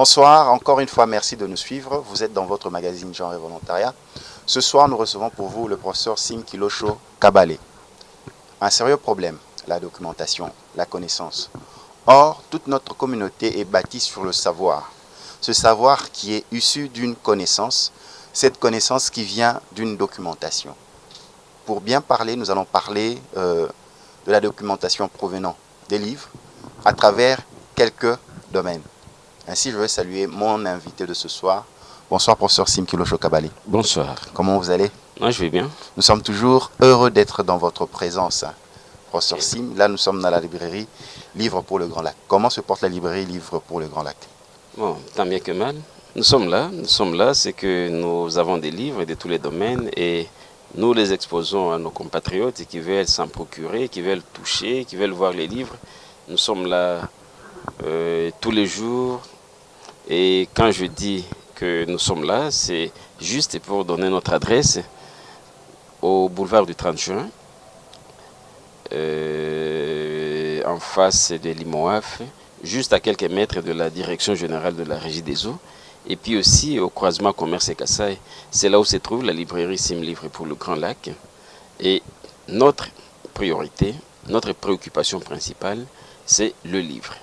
Bonsoir, encore une fois, merci de nous suivre. Vous êtes dans votre magazine Genre et Volontariat. Ce soir, nous recevons pour vous le professeur Sim Kilosho Kabale. Un sérieux problème, la documentation, la connaissance. Or, toute notre communauté est bâtie sur le savoir. Ce savoir qui est issu d'une connaissance, cette connaissance qui vient d'une documentation. Pour bien parler, nous allons parler de la documentation provenant des livres à travers quelques domaines. Ainsi, je veux saluer mon invité de ce soir. Bonsoir, professeur Sim Kilosho Kabale. Bonsoir. Comment vous allez? Moi, je vais bien. Nous sommes toujours heureux d'être dans votre présence. Professeur Sim, là, nous sommes dans la librairie Livres pour le Grand Lac. Comment se porte la librairie Livres pour le Grand Lac? Bon, tant bien que mal. Nous sommes là, c'est que nous avons des livres de tous les domaines et nous les exposons à nos compatriotes qui veulent s'en procurer, qui veulent toucher, qui veulent voir les livres. Nous sommes là tous les jours. Et quand je dis que nous sommes là, c'est juste pour donner notre adresse au boulevard du 30 juin, en face de l'IMOAF, juste à quelques mètres de la direction générale de la Régie des eaux, et puis aussi au croisement Commerce et Kassai. C'est là où se trouve la librairie Sim Livre pour le Grand Lac. Et notre priorité, notre préoccupation principale, c'est le livre.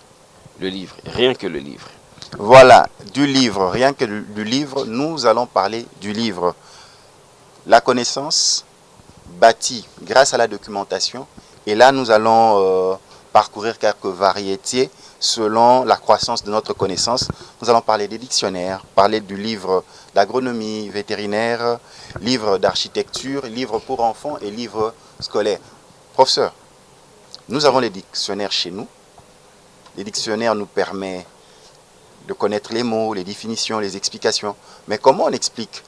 Le livre, rien que le livre. Voilà, du livre, rien que du livre, nous allons parler du livre. La connaissance bâtie grâce à la documentation. Et là, nous allons parcourir quelques variétés selon la croissance de notre connaissance. Nous allons parler des dictionnaires, parler du livre d'agronomie vétérinaire, livre d'architecture, livre pour enfants et livre scolaire. Professeur, nous avons les dictionnaires chez nous. Les dictionnaires nous permettent de connaître les mots, les définitions, les explications. Mais comment on explique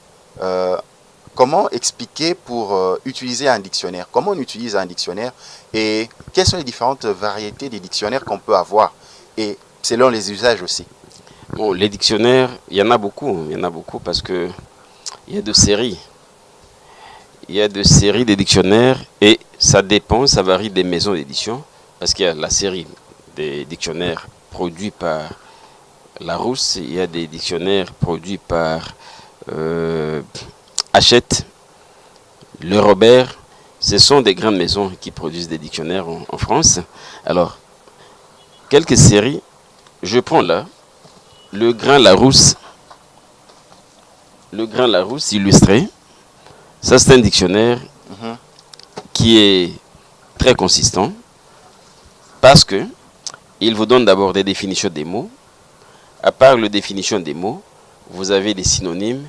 comment expliquer pour utiliser un dictionnaire? Comment on utilise un dictionnaire? Et quelles sont les différentes variétés des dictionnaires qu'on peut avoir? Et selon les usages aussi. Bon, les dictionnaires, il y en a beaucoup. Il y en a beaucoup parce que il y a deux séries. Il y a deux séries de dictionnaires et ça dépend, ça varie des maisons d'édition. Parce qu'il y a la série des dictionnaires produits par Larousse, il y a des dictionnaires produits par Hachette, Le Robert. Ce sont des grandes maisons qui produisent des dictionnaires en France. Alors, quelques séries, je prends là, le Grand Larousse illustré. Ça, c'est un dictionnaire qui est très consistant parce que il vous donne d'abord des définitions des mots. À part la définition des mots, vous avez des synonymes.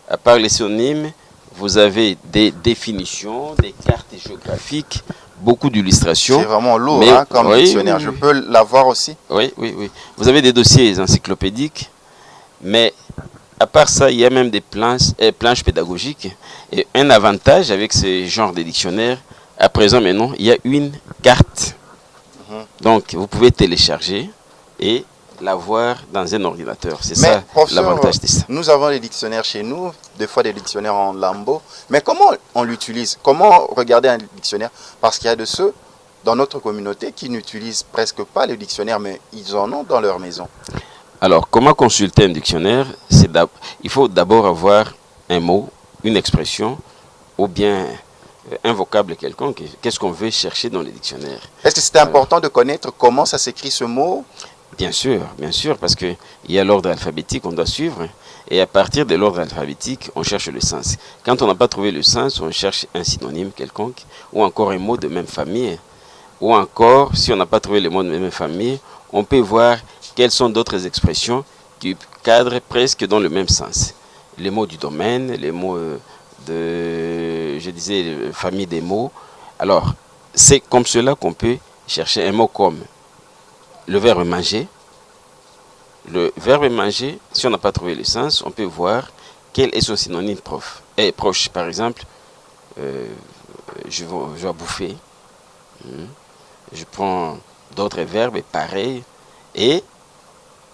À part les synonymes, vous avez des définitions, des cartes géographiques, beaucoup d'illustrations. C'est vraiment lourd comme dictionnaire. Je peux l'avoir aussi? Oui. Vous avez des dossiers encyclopédiques, mais à part ça, il y a même des planches pédagogiques. Et un avantage avec ce genre de dictionnaire, à présent maintenant, il y a une carte. Donc, vous pouvez télécharger et l'avoir dans un ordinateur. C'est ça l'avantage de ça. Nous avons les dictionnaires chez nous, des fois des dictionnaires en lambeaux. Mais comment on l'utilise? Comment regarder un dictionnaire? Parce qu'il y a de ceux dans notre communauté qui n'utilisent presque pas le dictionnaire, mais ils en ont dans leur maison. Alors, comment consulter un dictionnaire? Il faut d'abord avoir un mot, une expression, ou bien un vocable quelconque. Qu'est-ce qu'on veut chercher dans les dictionnaires? Est-ce que c'est important de connaître comment ça s'écrit ce mot? Bien sûr, parce qu'il y a l'ordre alphabétique qu'on doit suivre. Et à partir de l'ordre alphabétique, on cherche le sens. Quand on n'a pas trouvé le sens, on cherche un synonyme quelconque, ou encore un mot de même famille. Ou encore, si on n'a pas trouvé le mot de même famille, on peut voir quelles sont d'autres expressions qui cadrent presque dans le même sens. Les mots du domaine, les mots famille des mots. Alors, c'est comme cela qu'on peut chercher un mot comme le verbe manger. Le verbe manger, si on n'a pas trouvé le sens, on peut voir quel est son synonyme proche. Par exemple, je vais bouffer. Je prends d'autres verbes pareils. Et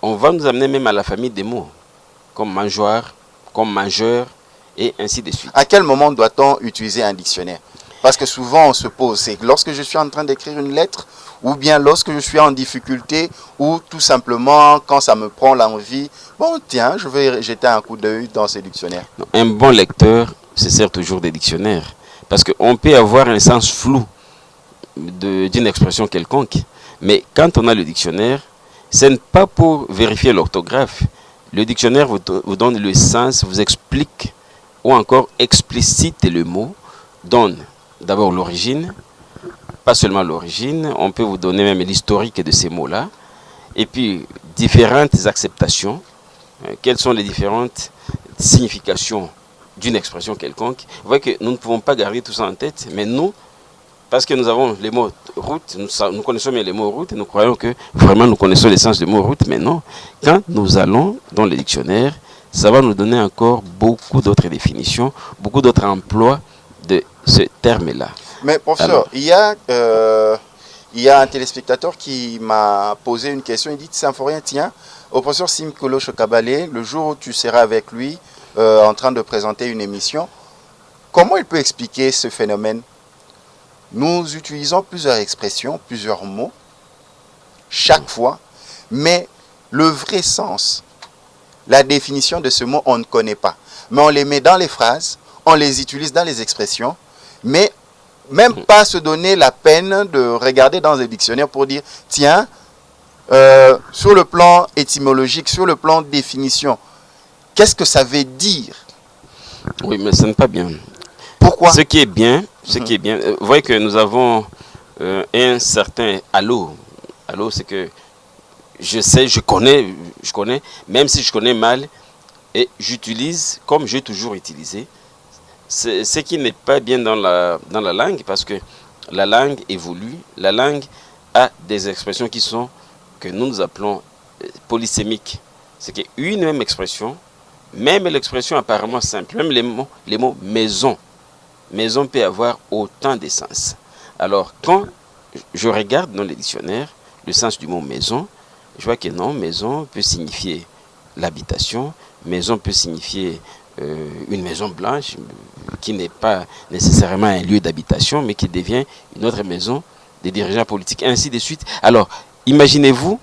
on va nous amener même à la famille des mots, comme mangeoire, comme mangeur, et ainsi de suite. À quel moment doit-on utiliser un dictionnaire? Parce que souvent on se pose, c'est lorsque je suis en train d'écrire une lettre, ou bien lorsque je suis en difficulté, ou tout simplement quand ça me prend l'envie, bon tiens, je vais jeter un coup d'œil dans ces dictionnaires. Un bon lecteur se sert toujours des dictionnaires. Parce qu'on peut avoir un sens flou d'une expression quelconque. Mais quand on a le dictionnaire, ce n'est pas pour vérifier l'orthographe. Le dictionnaire vous donne le sens, vous explique ou encore explicite le mot, donne d'abord l'origine, pas seulement l'origine, on peut vous donner même l'historique de ces mots-là, et puis différentes acceptations, quelles sont les différentes significations d'une expression quelconque. Vous voyez que nous ne pouvons pas garder tout ça en tête, mais nous, parce que nous avons les mots route, nous connaissons bien les mots route, et nous croyons que vraiment nous connaissons l'essence du mot route, mais non. Quand nous allons dans le dictionnaire, ça va nous donner encore beaucoup d'autres définitions, beaucoup d'autres emplois de ce terme-là. Mais professeur, alors, il y a un téléspectateur qui m'a posé une question, il dit Symphorien, tiens, au professeur Sim Kilo Chokabale, le jour où tu seras avec lui en train de présenter une émission, comment il peut expliquer ce phénomène? Nous utilisons plusieurs expressions, plusieurs mots, chaque fois, mais le vrai sens, la définition de ce mot, on ne connaît pas. Mais on les met dans les phrases, on les utilise dans les expressions, mais même pas se donner la peine de regarder dans un dictionnaire pour dire, tiens, sur le plan étymologique, sur le plan de définition, qu'est-ce que ça veut dire? Oui, mais ce n'est pas bien. Pourquoi? Ce qui est bien, vous voyez que nous avons un certain allô. Allô, c'est que je sais, je connais, même si je connais mal, et j'utilise comme j'ai toujours utilisé. Ce qui n'est pas bien dans la langue, parce que la langue évolue, la langue a des expressions que nous appelons polysémiques. C'est qu'une même expression, même l'expression apparemment simple, même les mots maison, maison peut avoir autant de sens. Alors, quand je regarde dans les dictionnaires le sens du mot maison, je vois que non, maison peut signifier l'habitation, maison peut signifier une maison blanche qui n'est pas nécessairement un lieu d'habitation, mais qui devient une autre maison des dirigeants politiques, ainsi de suite. Alors, imaginez-vous,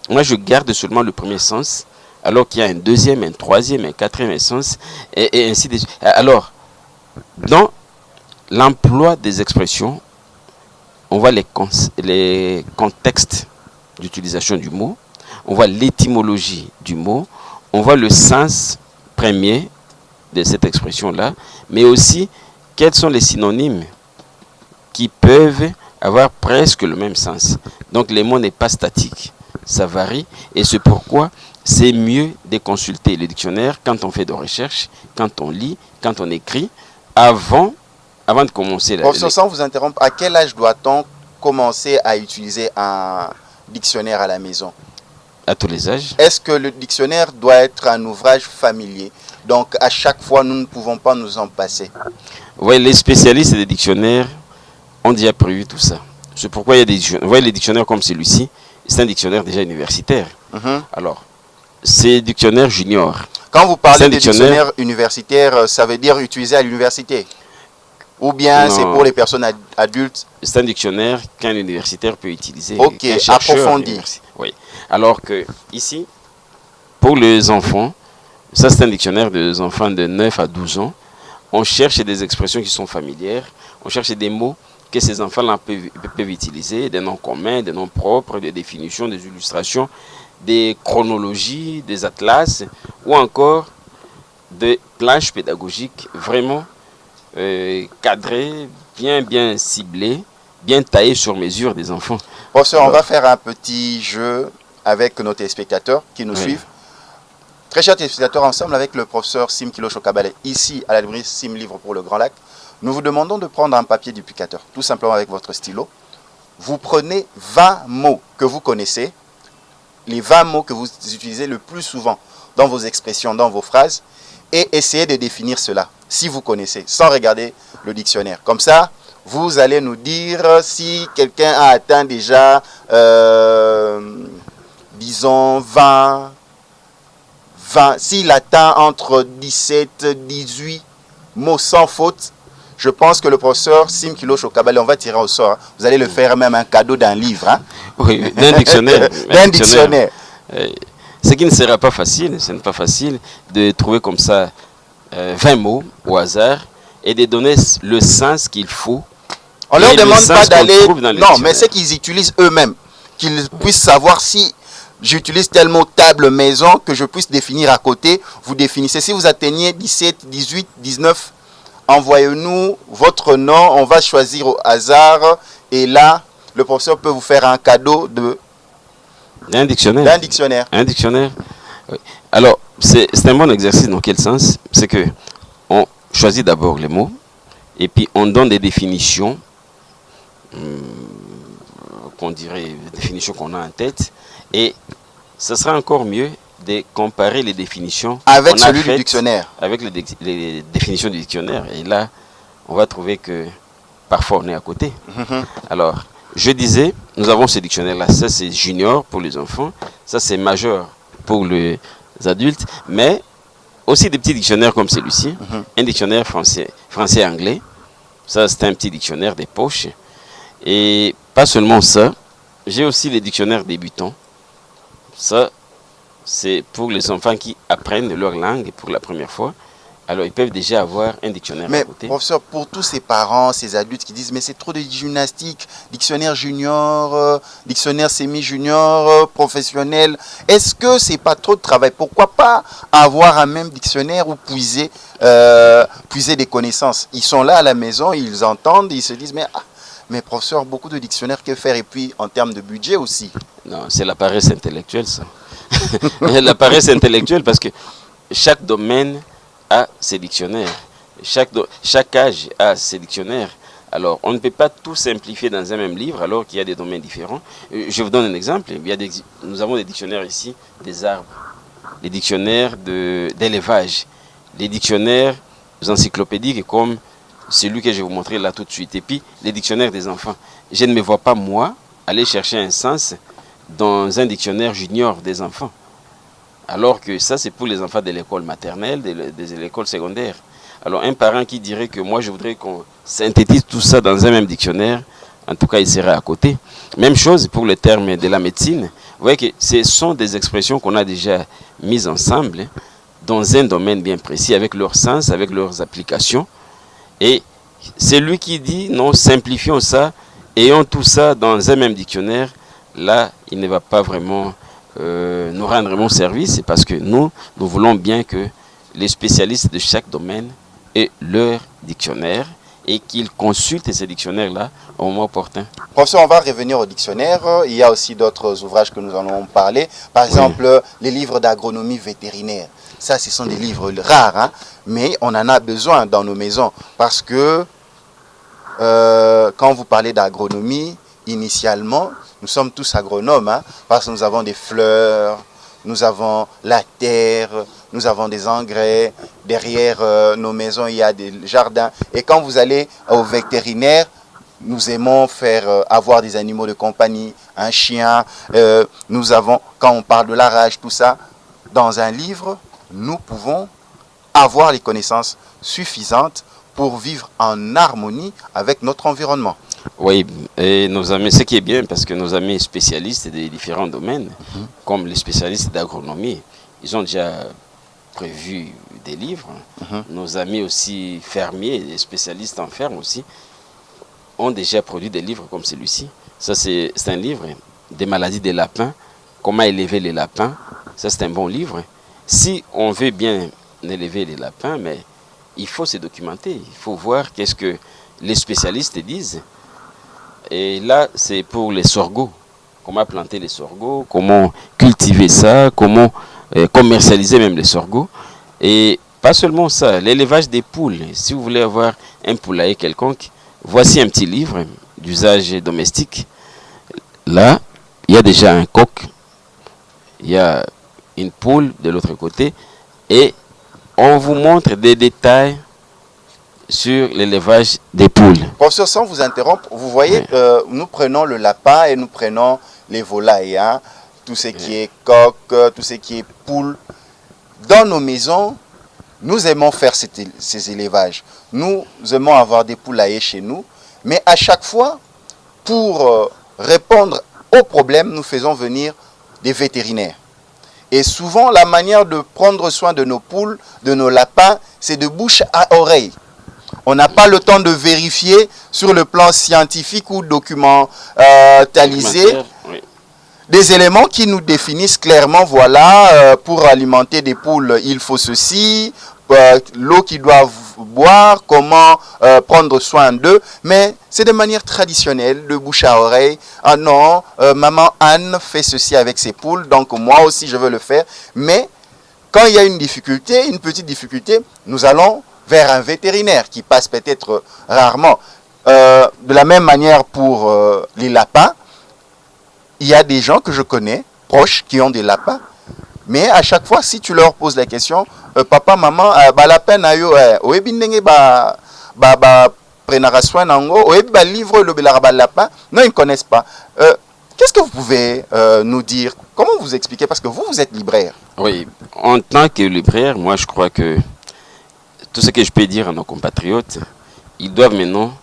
moi je garde seulement le premier sens, alors qu'il y a un deuxième, un troisième, un quatrième sens, et ainsi de suite. Alors, dans l'emploi des expressions, on voit les contextes d'utilisation du mot, on voit l'étymologie du mot, on voit le sens premier de cette expression-là, mais aussi quels sont les synonymes qui peuvent avoir presque le même sens. Donc les mots n'est pas statique, ça varie, et c'est pourquoi c'est mieux de consulter le dictionnaire quand on fait des recherches, quand on lit, quand on écrit, avant de commencer. Professeur, sans vous interrompre, à quel âge doit-on commencer à utiliser un dictionnaire à la maison? À tous les âges. Est-ce que le dictionnaire doit être un ouvrage familier? Donc à chaque fois, nous ne pouvons pas nous en passer. Oui, les spécialistes des dictionnaires ont déjà prévu tout ça. C'est pourquoi il y a des dictionnaires. Vous voyez, les dictionnaires comme celui-ci, c'est un dictionnaire déjà universitaire. Alors, c'est dictionnaire junior. Quand vous parlez de dictionnaire universitaire, ça veut dire utilisé à l'université? Ou bien c'est pour les personnes adultes? C'est un dictionnaire qu'un universitaire peut utiliser. Ok, approfondi. Oui. Alors que ici, pour les enfants, ça c'est un dictionnaire des enfants de 9 à 12 ans. On cherche des expressions qui sont familières. On cherche des mots que ces enfants-là peuvent utiliser, des noms communs, des noms propres, des définitions, des illustrations, des chronologies, des atlas, ou encore des planches pédagogiques vraiment cadrées, bien ciblées, bien taillées sur mesure des enfants. Professeur, on va faire un petit jeu avec nos téléspectateurs qui nous suivent. Très chers téléspectateurs, ensemble avec le professeur Sim Kilo Chokabale, ici à la librairie Sim Livre pour le Grand Lac, nous vous demandons de prendre un papier duplicateur, tout simplement avec votre stylo. Vous prenez 20 mots que vous connaissez, les 20 mots que vous utilisez le plus souvent dans vos expressions, dans vos phrases, et essayez de définir cela, si vous connaissez, sans regarder le dictionnaire. Comme ça, vous allez nous dire si quelqu'un a atteint déjà, disons, 20, s'il atteint entre 17 et 18 mots sans faute, je pense que le professeur Sim Kilo Chokabale, on va tirer au sort. Hein. Vous allez le faire même un cadeau d'un livre. Hein. Oui, d'un dictionnaire. D'un dictionnaire. Ce qui ne sera pas facile, ce n'est pas facile de trouver comme ça 20 mots au hasard et de donner le sens qu'il faut. On ne leur demande pas d'aller... Non, mais c'est qu'ils utilisent eux-mêmes. Qu'ils puissent savoir si j'utilise tel mot table, maison, que je puisse définir à côté. Vous définissez. Si vous atteignez 17, 18, 19, envoyez-nous votre nom. On va choisir au hasard. Et là, le professeur peut vous faire un cadeau d'un dictionnaire. D'un dictionnaire. Un dictionnaire. Oui. Alors, c'est un bon exercice dans quel sens? C'est que on choisit d'abord les mots et puis on donne des définitions qu'on dirait, des définitions qu'on a en tête, et ce sera encore mieux de comparer les définitions avec celui du dictionnaire. Avec les définitions du dictionnaire. Et là, on va trouver que parfois on est à côté. Alors, je disais, nous avons ce dictionnaire-là. Ça, c'est junior pour les enfants. Ça, c'est majeur pour les adultes. Mais aussi des petits dictionnaires comme celui-ci. Un dictionnaire français-anglais. Ça, c'est un petit dictionnaire des poches. Et pas seulement ça. J'ai aussi les dictionnaires débutants. Ça, c'est pour les enfants qui apprennent leur langue pour la première fois. Alors, ils peuvent déjà avoir un dictionnaire à côté. Mais, professeur, pour tous ces parents, ces adultes qui disent « Mais c'est trop de gymnastique, dictionnaire junior, dictionnaire semi-junior, professionnel. » Est-ce que c'est pas trop de travail? Pourquoi pas avoir un même dictionnaire où puiser des connaissances? Ils sont là à la maison, ils entendent, ils se disent « Mais professeur, beaucoup de dictionnaires, que faire ?» Et puis, en termes de budget aussi. Non, c'est la paresse intellectuelle, ça. La paresse intellectuelle, parce que chaque domaine a ses dictionnaires. Chaque âge a ses dictionnaires. Alors, on ne peut pas tout simplifier dans un même livre, alors qu'il y a des domaines différents. Je vous donne un exemple. Nous avons des dictionnaires ici des arbres, les dictionnaires d'élevage, les dictionnaires encyclopédiques comme celui que je vais vous montrer là tout de suite. Et puis, les dictionnaires des enfants. Je ne me vois pas, moi, aller chercher un sens dans un dictionnaire junior des enfants. Alors que ça, c'est pour les enfants de l'école maternelle, de l'école secondaire. Alors, un parent qui dirait que moi, je voudrais qu'on synthétise tout ça dans un même dictionnaire, en tout cas, il serait à côté. Même chose pour le terme de la médecine. Vous voyez que ce sont des expressions qu'on a déjà mises ensemble dans un domaine bien précis, avec leur sens, avec leurs applications. Et c'est lui qui dit, non, simplifions ça, ayons tout ça dans un même dictionnaire. Là, il ne va pas vraiment nous rendre mon service, parce que nous voulons bien que les spécialistes de chaque domaine aient leur dictionnaire et qu'ils consultent ces dictionnaires-là au moment opportun. Professeur, on va revenir au dictionnaire. Il y a aussi d'autres ouvrages que nous allons parler. Par exemple, les livres d'agronomie vétérinaire. Ça, ce sont des livres rares, hein, mais on en a besoin dans nos maisons parce que quand vous parlez d'agronomie, initialement, nous sommes tous agronomes, hein, parce que nous avons des fleurs, nous avons la terre, nous avons des engrais. Derrière nos maisons, il y a des jardins. Et quand vous allez au vétérinaire, nous aimons avoir des animaux de compagnie, un chien. Nous avons, quand on parle de la rage, tout ça, dans un livre, nous pouvons avoir les connaissances suffisantes pour vivre en harmonie avec notre environnement. Oui, et nos amis, ce qui est bien, parce que nos amis spécialistes des différents domaines, comme les spécialistes d'agronomie, ils ont déjà prévu des livres. Nos amis aussi fermiers, les spécialistes en ferme aussi, ont déjà produit des livres comme celui-ci. Ça, c'est un livre des maladies des lapins, comment élever les lapins. Ça, c'est un bon livre. Si on veut bien élever les lapins, mais il faut se documenter, il faut voir qu'est-ce que les spécialistes disent. Et là, c'est pour les sorgho. Comment planter les sorgho, comment cultiver ça, comment commercialiser même les sorgho. Et pas seulement ça, l'élevage des poules. Si vous voulez avoir un poulailler quelconque, voici un petit livre d'usage domestique. Là, il y a déjà un coq, il y a une poule de l'autre côté, et on vous montre des détails sur l'élevage des poules. Professeur, sans vous interrompre, vous voyez, nous prenons le lapin et nous prenons les volailles, hein, tout ce qui est coq, tout ce qui est poule. Dans nos maisons, Nous aimons faire ces élevages. Nous aimons avoir des poulaillers chez nous. Mais à chaque fois, pour répondre aux problèmes, nous faisons venir des vétérinaires. Et souvent, la manière de prendre soin de nos poules, de nos lapins, c'est de bouche à oreille. On n'a pas le temps de vérifier sur le plan scientifique ou documentalisé Oui. des éléments qui nous définissent clairement, voilà, pour alimenter des poules, il faut ceci, l'eau qu'ils doivent boire, comment prendre soin d'eux, mais c'est de manière traditionnelle, de bouche à oreille. Ah non, maman Anne fait ceci avec ses poules, donc moi aussi je veux le faire. Mais quand il y a une difficulté, une petite difficulté, nous allons vers un vétérinaire qui passe peut-être rarement. De la même manière pour les lapins, il y a des gens que je connais, proches, qui ont des lapins. Mais à chaque fois, si tu leur poses la question, papa, maman, lapin na yo, oyebi ndenge prenara soin nango, oyebi livre le lapin, non, ils ne connaissent pas. Qu'est-ce que vous pouvez nous dire? Comment vous expliquez? Parce que vous êtes libraire. Oui, en tant que libraire, moi je crois que tout ce que je peux dire à nos compatriotes, ils doivent maintenant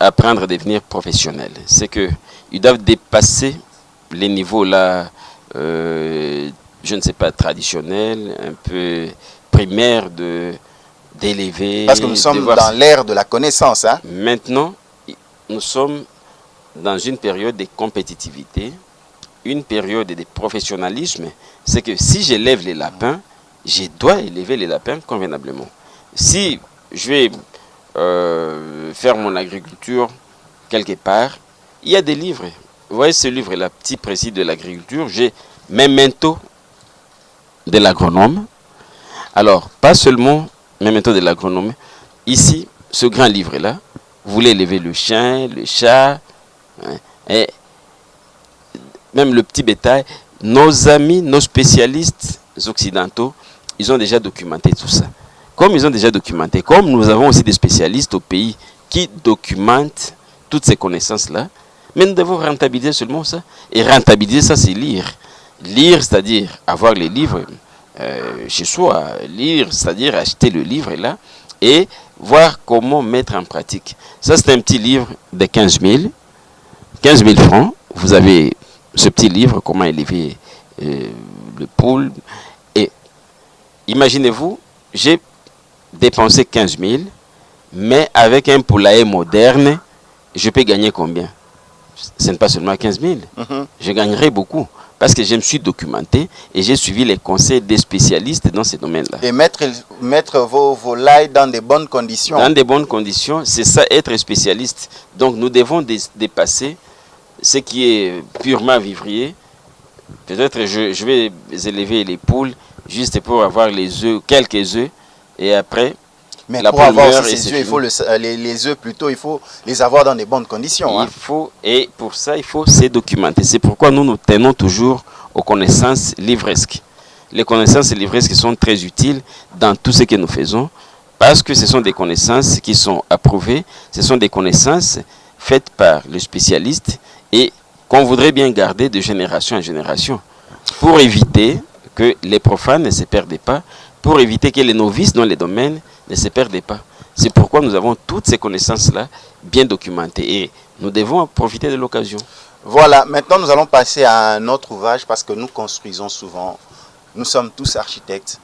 apprendre à devenir professionnels. C'est qu'ils doivent dépasser les niveaux là, je ne sais pas, traditionnels, un peu primaires d'élever. Parce que nous sommes dans l'ère de la connaissance. Hein? Maintenant, nous sommes dans une période de compétitivité, une période de professionnalisme. C'est que si j'élève les lapins, je dois élever les lapins convenablement. Si je vais faire mon agriculture quelque part, il y a des livres. Vous voyez ce livre-là, petit précis de l'agriculture, j'ai Memento de l'agronome. Alors, pas seulement Memento de l'agronome. Ici, ce grand livre-là, vous voulez élever le chien, le chat, hein, et même le petit bétail. Nos amis, nos spécialistes occidentaux, ils ont déjà documenté tout ça. Comme ils ont déjà documenté, comme nous avons aussi des spécialistes au pays qui documentent toutes ces connaissances-là, mais nous devons rentabiliser seulement ça. Et rentabiliser ça, c'est lire. Lire, c'est-à-dire avoir les livres chez soi. Lire, c'est-à-dire acheter le livre là et voir comment mettre en pratique. Ça, c'est un petit livre de 15 000. 15 000 francs. Vous avez ce petit livre, comment élever le poule. Et imaginez-vous, j'ai dépensé 15 000, mais avec un poulailler moderne, je peux gagner combien? Ce n'est pas seulement 15 000. Je gagnerai beaucoup parce que je me suis documenté et j'ai suivi les conseils des spécialistes dans ces domaines-là. Et mettre vos volailles dans de bonnes conditions. Dans de bonnes conditions, c'est ça être spécialiste. Donc nous devons dépasser ce qui est purement vivrier. Peut-être je vais élever les poules juste pour avoir les œufs, quelques œufs, et après, mais la pour avoir aussi ces œufs, il faut les œufs plutôt, il faut les avoir dans de bonnes conditions. Et pour ça, il faut se documenter. C'est pourquoi nous tenons toujours aux connaissances livresques. Les connaissances livresques sont très utiles dans tout ce que nous faisons, parce que ce sont des connaissances qui sont approuvées, ce sont des connaissances faites par le spécialiste et qu'on voudrait bien garder de génération en génération, pour éviter que les profanes ne se perdent pas, pour éviter que les novices dans les domaines ne se perdent pas. C'est pourquoi nous avons toutes ces connaissances-là bien documentées et nous devons profiter de l'occasion. Voilà, maintenant nous allons passer à un autre ouvrage parce que nous construisons souvent. Nous sommes tous architectes,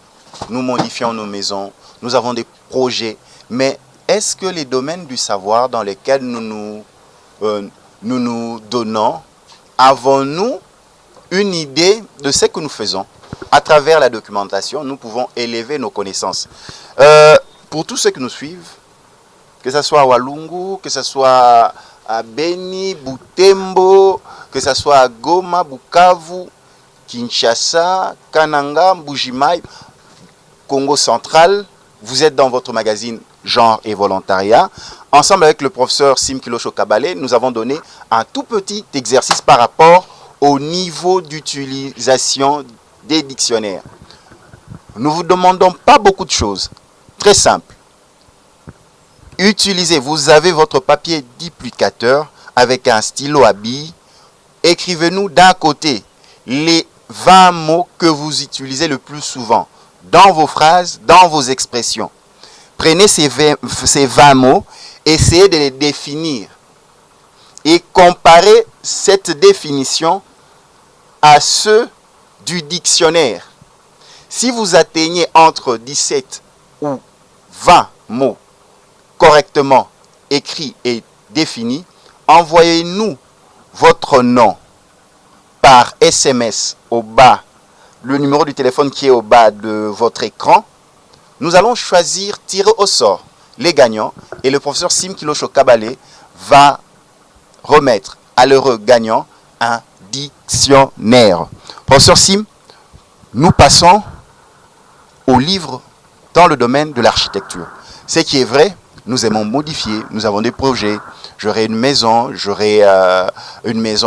nous modifions nos maisons, nous avons des projets. Mais est-ce que les domaines du savoir dans lesquels nous nous donnons, avons-nous une idée de ce que nous faisons? À travers la documentation, nous pouvons élever nos connaissances. Pour tous ceux qui nous suivent, que ce soit à Walungu, que ce soit à Beni, Butembo, que ce soit à Goma, Bukavu, Kinshasa, Kananga, Mbujimaï, Congo central, vous êtes dans votre magazine Genre et Volontariat. Ensemble avec le professeur Sim Kilosho Kabale, nous avons donné un tout petit exercice par rapport au niveau d'utilisation des dictionnaires. Nous ne vous demandons pas beaucoup de choses. Très simple. Utilisez, vous avez votre papier duplicateur avec un stylo à billes. Écrivez-nous d'un côté les 20 mots que vous utilisez le plus souvent. dans vos phrases, dans vos expressions. Prenez ces 20 mots, essayez de les définir et comparez cette définition à ceux du dictionnaire. Si vous atteignez entre 17 ou 20 mots correctement écrits et définis, envoyez-nous votre nom par SMS au bas, le numéro du téléphone qui est au bas de votre écran. Nous allons choisir, tirer au sort les gagnants et le professeur Sim Kilosho Kabale va remettre à l'heureux gagnant un dictionnaire. Professeur Sim, nous passons au livre dans le domaine de l'architecture. Ce qui est vrai, nous aimons modifier, nous avons des projets. J'aurai une maison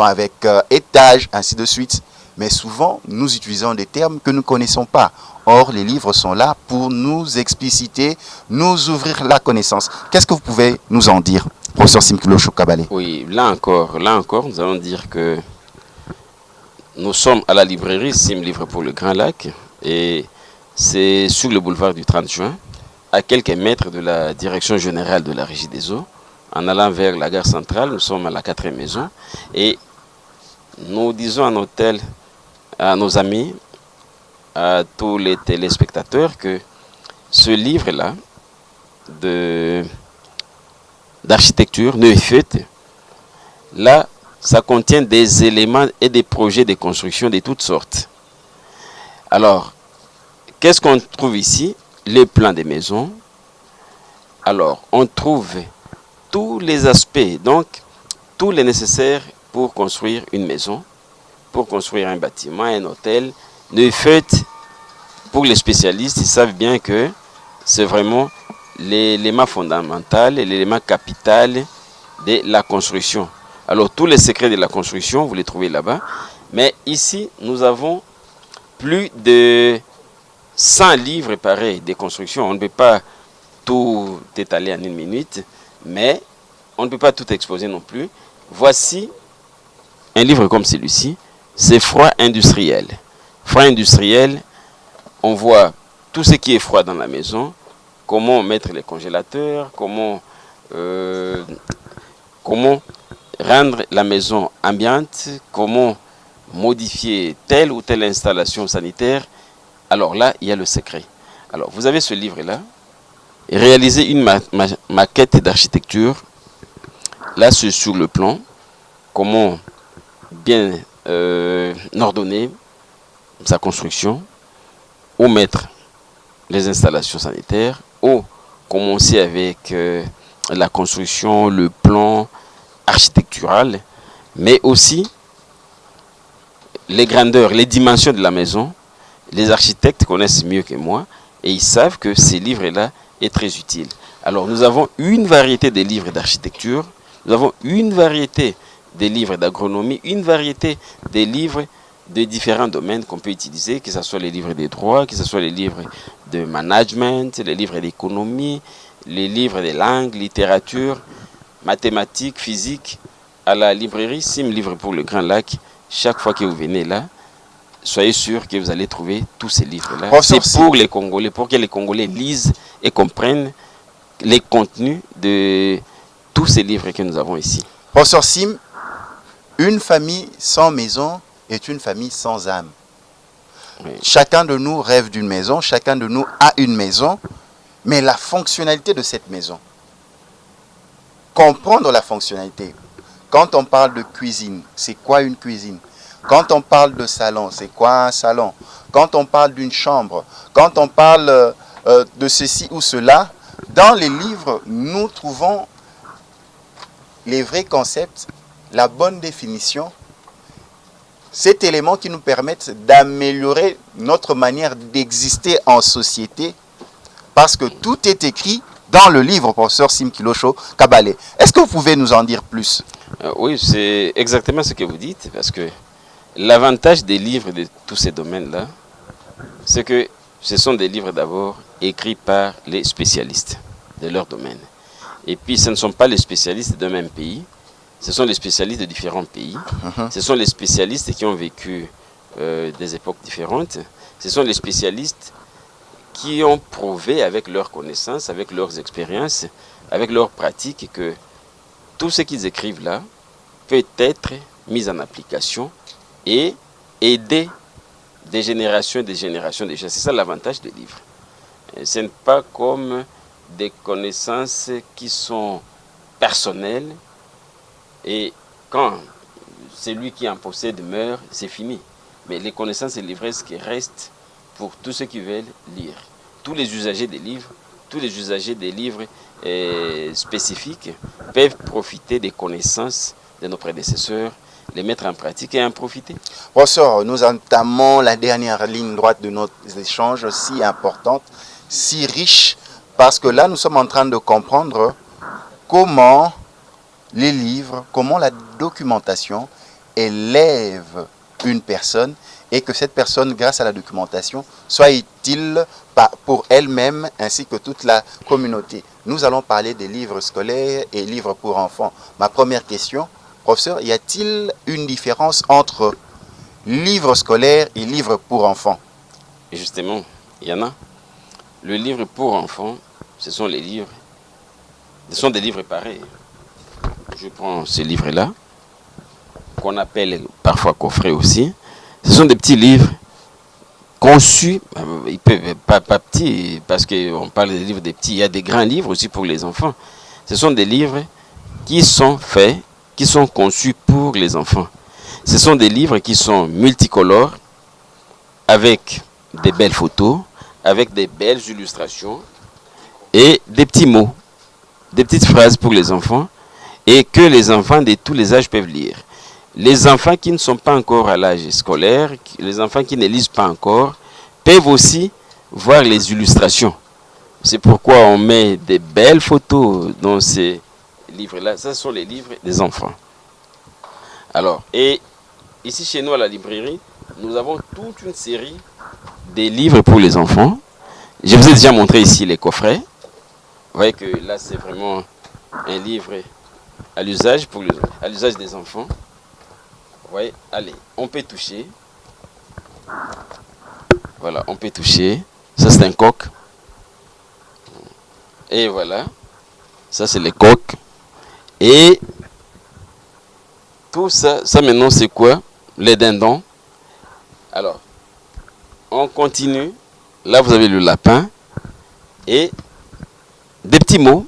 avec étage, ainsi de suite. Mais souvent, nous utilisons des termes que nous ne connaissons pas. Or, les livres sont là pour nous expliciter, nous ouvrir la connaissance. Qu'est-ce que vous pouvez nous en dire, professeur Sim Kilosho Kabale? Oui, là encore, nous allons dire que nous sommes à la librairie Sim Livre pour le Grand Lac et c'est sur le boulevard du 30 juin, à quelques mètres de la direction générale de la Régie des Eaux. En allant vers la gare centrale, nous sommes à la 4e maison et nous disons à nos amis, à tous les téléspectateurs que ce livre-là d'architecture Neuwied, là, ça contient des éléments et des projets de construction de toutes sortes. Alors, qu'est-ce qu'on trouve ici? Les plans des maisons. Alors, on trouve tous les aspects, donc tous les nécessaires pour construire une maison, pour construire un bâtiment, un hôtel. Neuwied, pour les spécialistes, ils savent bien que c'est vraiment l'élément fondamental et l'élément capital de la construction. Alors, tous les secrets de la construction, vous les trouvez là-bas. Mais ici, nous avons plus de 100 livres pareils de construction. On ne peut pas tout étaler en une minute, mais on ne peut pas tout exposer non plus. Voici un livre comme celui-ci, c'est Froid industriel. Froid industriel, on voit tout ce qui est froid dans la maison, comment mettre les congélateurs, comment rendre la maison ambiante, comment modifier telle ou telle installation sanitaire. Alors là, il y a le secret. Alors, vous avez ce livre-là, réaliser une maquette d'architecture. Là, c'est sur le plan, comment bien ordonner sa construction, où mettre les installations sanitaires, où commencer avec la construction, le plan architectural, mais aussi les grandeurs, les dimensions de la maison. Les architectes connaissent mieux que moi et ils savent que ces livres-là est très utile. Alors nous avons une variété de livres d'architecture, nous avons une variété des livres d'agronomie, une variété des livres de différents domaines qu'on peut utiliser, que ce soit les livres de droit, que ce soit les livres de management, les livres d'économie, les livres de langue, littérature, mathématiques, physique. À la librairie Sim Livre pour le Grand Lac, chaque fois que vous venez là, soyez sûr que vous allez trouver tous ces livres-là. C'est pour les Congolais, pour que les Congolais lisent et comprennent les contenus de tous ces livres que nous avons ici. Professeur Sim, une famille sans maison est une famille sans âme. Oui. Chacun de nous rêve d'une maison, chacun de nous a une maison, mais la fonctionnalité de cette maison, comprendre la fonctionnalité. Quand on parle de cuisine, c'est quoi une cuisine? Quand on parle de salon, c'est quoi un salon? Quand on parle d'une chambre, quand on parle de ceci ou cela, dans les livres, nous trouvons les vrais concepts, la bonne définition, cet élément qui nous permettent d'améliorer notre manière d'exister en société, parce que tout est écrit dans le livre, professeur Sim Kilosho Kabale. Est-ce que vous pouvez nous en dire plus? Oui, c'est exactement ce que vous dites, parce que l'avantage des livres de tous ces domaines-là, c'est que ce sont des livres d'abord écrits par les spécialistes de leur domaine. Et puis, ce ne sont pas les spécialistes d'un même pays, ce sont les spécialistes de différents pays. Ce sont les spécialistes qui ont vécu des époques différentes. Ce sont les spécialistes qui ont prouvé avec leurs connaissances, avec leurs expériences, avec leurs pratiques que tout ce qu'ils écrivent là peut être mis en application et aider des générations et des générations déjà. C'est ça l'avantage des livres. Ce n'est pas comme des connaissances qui sont personnelles et quand celui qui en possède meurt, c'est fini. Mais les connaissances et livresques restent pour tous ceux qui veulent lire. Tous les usagers des livres, tous les usagers des livres spécifiques peuvent profiter des connaissances de nos prédécesseurs, les mettre en pratique et en profiter. Professeur, nous entamons la dernière ligne droite de nos échanges si importante, si riche, parce que là, nous sommes en train de comprendre comment les livres, comment la documentation élève une personne et que cette personne, grâce à la documentation, soit utile pour elle-même ainsi que toute la communauté. Nous allons parler des livres scolaires et livres pour enfants. Ma première question, professeur, y a-t-il une différence entre livres scolaires et livres pour enfants? Justement, il y en a. Le livre pour enfants, ce sont les livres. Ce sont des livres pareils. Je prends ce livre-là, qu'on appelle parfois coffret aussi. Ce sont des petits livres conçus, ils peuvent pas petits, parce qu'on parle des livres des petits, il y a des grands livres aussi pour les enfants. Ce sont des livres qui sont faits, qui sont conçus pour les enfants. Ce sont des livres qui sont multicolores, avec des belles photos, avec des belles illustrations et des petits mots, des petites phrases pour les enfants et que les enfants de tous les âges peuvent lire. Les enfants qui ne sont pas encore à l'âge scolaire, les enfants qui ne lisent pas encore, peuvent aussi voir les illustrations. C'est pourquoi on met des belles photos dans ces livres-là. Ce sont les livres des enfants. Alors, et ici chez nous à la librairie, nous avons toute une série de livres pour les enfants. Je vous ai déjà montré ici les coffrets. Vous voyez que là, c'est vraiment un livre à l'usage des enfants. Ouais, allez, on peut toucher. Voilà, on peut toucher. Ça, c'est un coq. Et voilà. Ça, c'est les coqs. Et tout ça, ça maintenant, c'est quoi? Les dindons. Alors, on continue. Là, vous avez le lapin. Et des petits mots,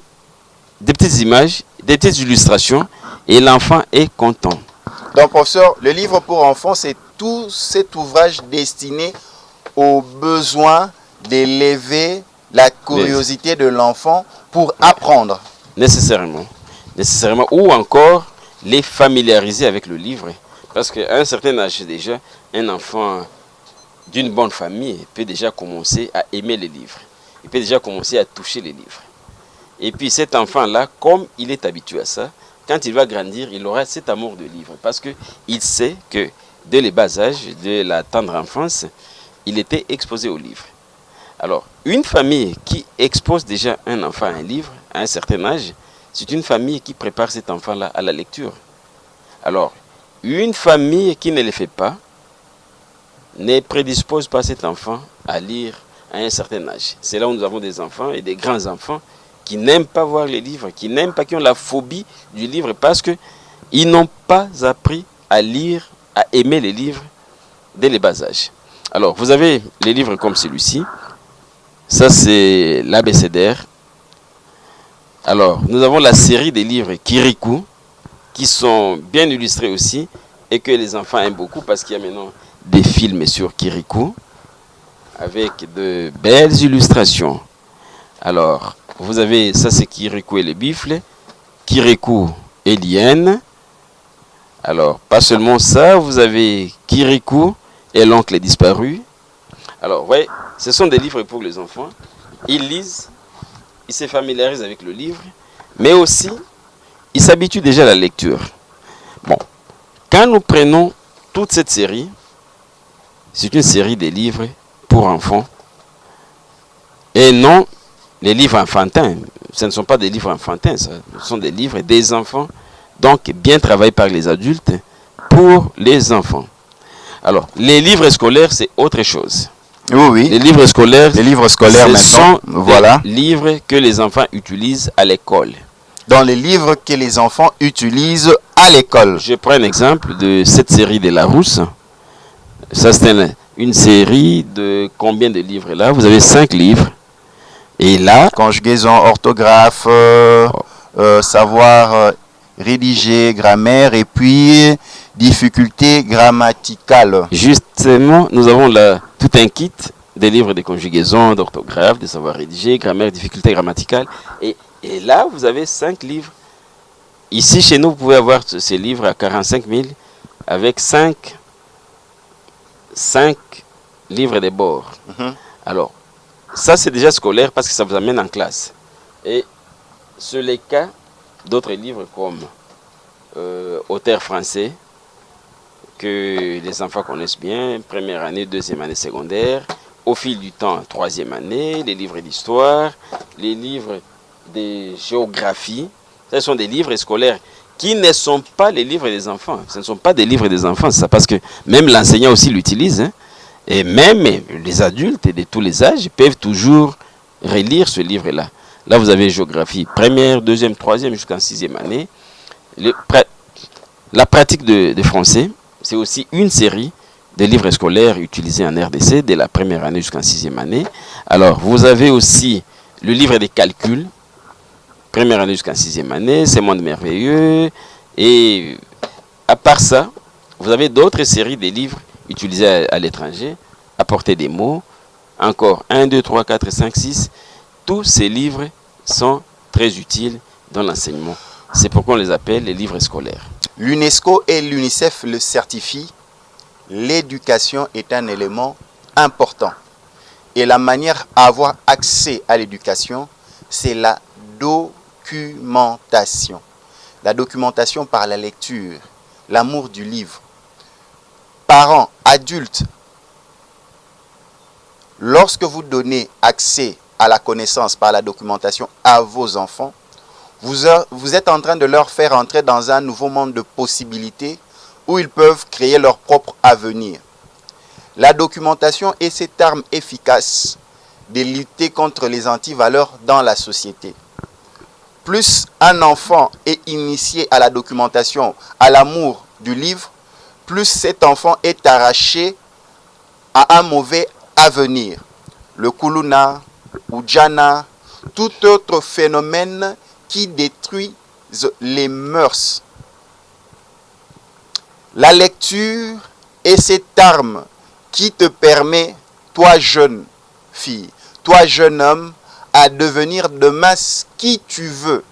des petites images, des petites illustrations. Et l'enfant est content. Donc, professeur, le livre pour enfants, c'est tout cet ouvrage destiné aux besoins d'élever la curiosité de l'enfant pour apprendre. Nécessairement. Nécessairement. Ou encore les familiariser avec le livre. Parce qu'à un certain âge déjà, un enfant d'une bonne famille peut déjà commencer à aimer les livres. Il peut déjà commencer à toucher les livres. Et puis cet enfant-là, comme il est habitué à ça, quand il va grandir, il aura cet amour de livre parce qu'il sait que dès le bas âge, de la tendre enfance, il était exposé aux livres. Alors, une famille qui expose déjà un enfant à un livre à un certain âge, c'est une famille qui prépare cet enfant-là à la lecture. Alors, une famille qui ne le fait pas ne prédispose pas cet enfant à lire à un certain âge. C'est là où nous avons des enfants et des grands-enfants qui n'aiment pas voir les livres, qui n'aiment pas, qui ont la phobie du livre parce qu'ils n'ont pas appris à lire, à aimer les livres dès le bas âge. Alors, vous avez les livres comme celui-ci. Ça, c'est l'abécédaire. Alors, nous avons la série des livres Kirikou, qui sont bien illustrés aussi, et que les enfants aiment beaucoup parce qu'il y a maintenant des films sur Kirikou, avec de belles illustrations. Alors, vous avez, ça c'est Kirikou et le buffle, Kirikou et l'hyène. Alors, pas seulement ça, vous avez Kirikou et l'oncle disparu. Alors, vous voyez, ce sont des livres pour les enfants. Ils lisent, ils se familiarisent avec le livre, mais aussi, ils s'habituent déjà à la lecture. Bon, quand nous prenons toute cette série, c'est une série de livres pour enfants, et non les livres enfantins. Ce ne sont pas des livres enfantins, ce sont des livres des enfants, donc bien travaillés par les adultes pour les enfants. Alors, les livres scolaires, c'est autre chose. Oui, oui. Les livres scolaires, Les livres scolaires ce maintenant, sont voilà. des livres que les enfants utilisent à l'école. Dans les livres que les enfants utilisent à l'école. Je prends un exemple de cette série de Larousse. Ça, c'est une série de combien de livres là? Vous avez 5 livres. Et là, Conjugaison, orthographe, savoir rédiger, grammaire et puis difficultés grammaticales. justement, nous avons là tout un kit des livres de conjugaison, d'orthographe, de savoir rédiger, grammaire, difficultés grammaticales. Et là, vous avez 5 livres. Ici, chez nous, vous pouvez avoir ces livres à 45 000 avec 5 livres de bord. Alors, ça, c'est déjà scolaire parce que ça vous amène en classe. Et sur les cas d'autres livres comme auteurs français, que les enfants connaissent bien, première année, deuxième année secondaire, au fil du temps, troisième année, les livres d'histoire, les livres de géographie. Ce sont des livres scolaires qui ne sont pas les livres des enfants. Ce ne sont pas des livres des enfants, c'est ça, parce que même l'enseignant aussi l'utilise. Hein, et même les adultes de tous les âges peuvent toujours relire ce livre-là. Là, vous avez géographie première, deuxième, troisième, jusqu'en sixième année. La pratique de français, c'est aussi une série de livres scolaires utilisés en RDC dès la première année jusqu'en sixième année. Alors, vous avez aussi le livre des calculs, première année jusqu'en sixième année, c'est Monde merveilleux. Et à part ça, vous avez d'autres séries de livres utilisés à l'étranger, apporter des mots, encore 1, 2, 3, 4, 5, 6. Tous ces livres sont très utiles dans l'enseignement. C'est pourquoi on les appelle les livres scolaires. L'UNESCO et l'UNICEF le certifient. L'éducation est un élément important. Et la manière à avoir accès à l'éducation, c'est la documentation. La documentation par la lecture, l'amour du livre. Parents, adultes, lorsque vous donnez accès à la connaissance par la documentation à vos enfants, vous êtes en train de leur faire entrer dans un nouveau monde de possibilités où ils peuvent créer leur propre avenir. La documentation est cette arme efficace de lutter contre les antivaleurs dans la société. Plus un enfant est initié à la documentation, à l'amour du livre, plus cet enfant est arraché à un mauvais avenir. Le kuluna ou djana, tout autre phénomène qui détruisent les mœurs. La lecture est cette arme qui te permet, toi jeune fille, toi jeune homme, à devenir demain qui tu veux.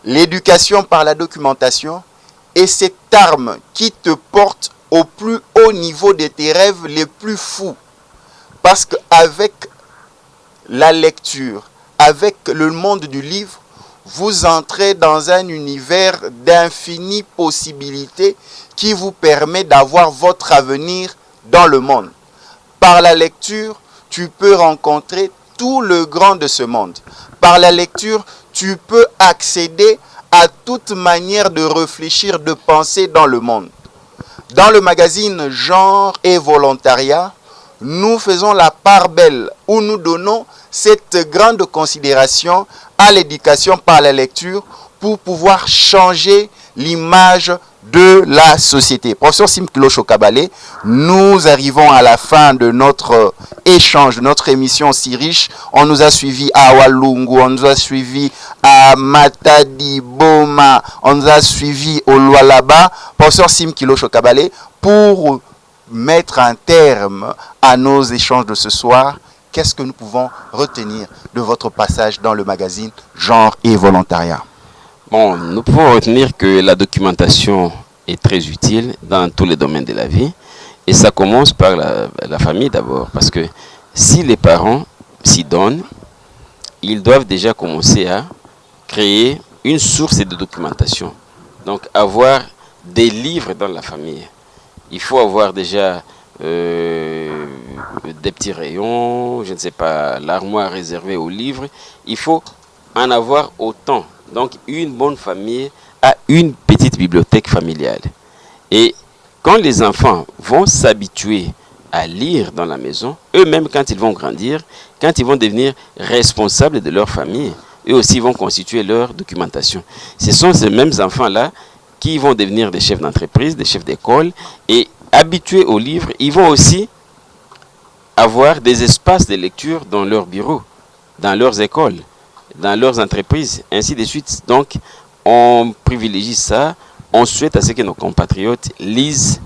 L'éducation par la documentation est cette arme qui te porte au plus haut niveau de tes rêves les plus fous. Parce qu'avec la lecture, avec le monde du livre, vous entrez dans un univers d'infinies possibilités qui vous permet d'avoir votre avenir dans le monde. Par la lecture, tu peux rencontrer tout le grand de ce monde. Par la lecture, tu peux accéder à toute manière de réfléchir, de penser dans le monde. Dans le magazine Genre et Volontariat, nous faisons la part belle où nous donnons cette grande considération à l'éducation par la lecture pour pouvoir changer l'image de la société. Professeur Simkilo Chokabale, nous arrivons à la fin de notre échange, de notre émission si riche. On nous a suivis à Walungu, on nous a suivis à Matadi, Boma, on nous a suivis au Lualaba. Professeur Simkilo Chokabale, pour mettre un terme à nos échanges de ce soir, qu'est-ce que nous pouvons retenir de votre passage dans le magazine Genre et Volontariat? Bon, nous pouvons retenir que la documentation est très utile dans tous les domaines de la vie. Et ça commence par la famille d'abord. Parce que si les parents s'y donnent, ils doivent déjà commencer à créer une source de documentation. Donc avoir des livres dans la famille. Il faut avoir déjà des petits rayons, je ne sais pas, l'armoire réservée aux livres. Il faut en avoir autant. Donc une bonne famille a une petite bibliothèque familiale. Et quand les enfants vont s'habituer à lire dans la maison, eux-mêmes quand ils vont grandir, quand ils vont devenir responsables de leur famille, eux aussi vont constituer leur documentation. Ce sont ces mêmes enfants-là qui vont devenir des chefs d'entreprise, des chefs d'école, et habitués aux livres, ils vont aussi avoir des espaces de lecture dans leurs bureaux, dans leurs écoles, dans leurs entreprises, ainsi de suite. Donc, on privilégie ça, on souhaite à ce que nos compatriotes lisent,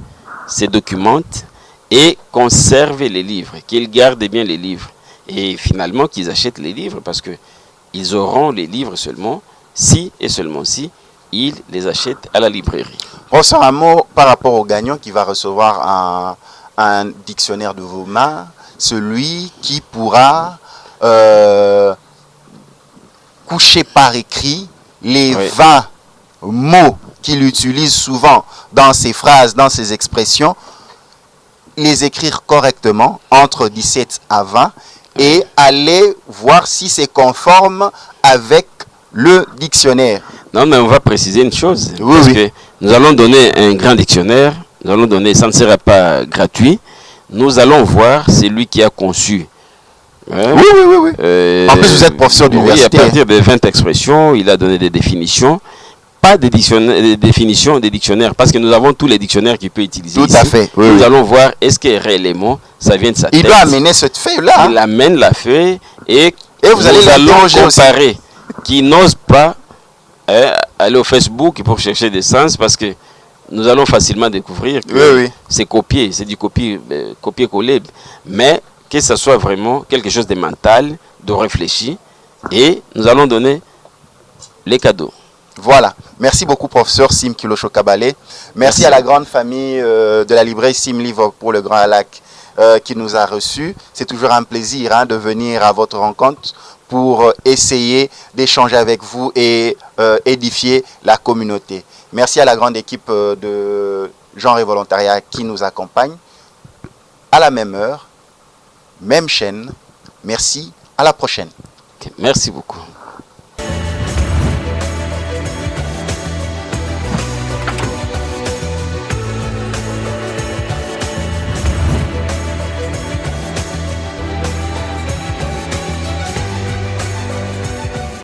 se documentent et conservent les livres, qu'ils gardent bien les livres. Et finalement, qu'ils achètent les livres parce qu'ils auront les livres seulement si et seulement si ils les achètent à la librairie. Professeur, un mot par rapport au gagnant qui va recevoir un dictionnaire de vos mains, celui qui pourra coucher par écrit les 20 mots qu'il utilise souvent dans ses phrases, dans ses expressions, les écrire correctement entre 17 à 20 et aller voir si c'est conforme avec le dictionnaire. Non, mais on va préciser une chose. Oui, parce oui. que nous allons donner un grand dictionnaire. Nous allons donner, ça ne sera pas gratuit. Nous allons voir celui qui a conçu. Hein? Oui, oui, oui, oui. En plus, vous êtes professeur d'université. Oui, à partir de 20 expressions, il a donné des définitions. Pas des définitions des dictionnaires, parce que nous avons tous les dictionnaires qu'il peut utiliser. Tout ici. à fait. Oui, nous oui. allons voir est-ce que réellement ça vient de sa tête. Il doit amener cette feuille-là. Il amène la feuille et vous allez l'interroger aussi. Comparer. Qui n'ose pas aller au Facebook pour chercher des sens, parce que nous allons facilement découvrir que c'est copié, c'est du copier-coller, mais que ce soit vraiment quelque chose de mental, de réfléchi, et nous allons donner les cadeaux. Voilà. Merci beaucoup, professeur Sim Kilosho Kabale. Merci à la grande famille de la librairie Sim Livre pour le Grand Lac qui nous a reçus. C'est toujours un plaisir de venir à votre rencontre pour essayer d'échanger avec vous et édifier la communauté. Merci à la grande équipe de Genre et Volontariat qui nous accompagne. À la même heure, même chaîne. Merci. À la prochaine. Merci beaucoup.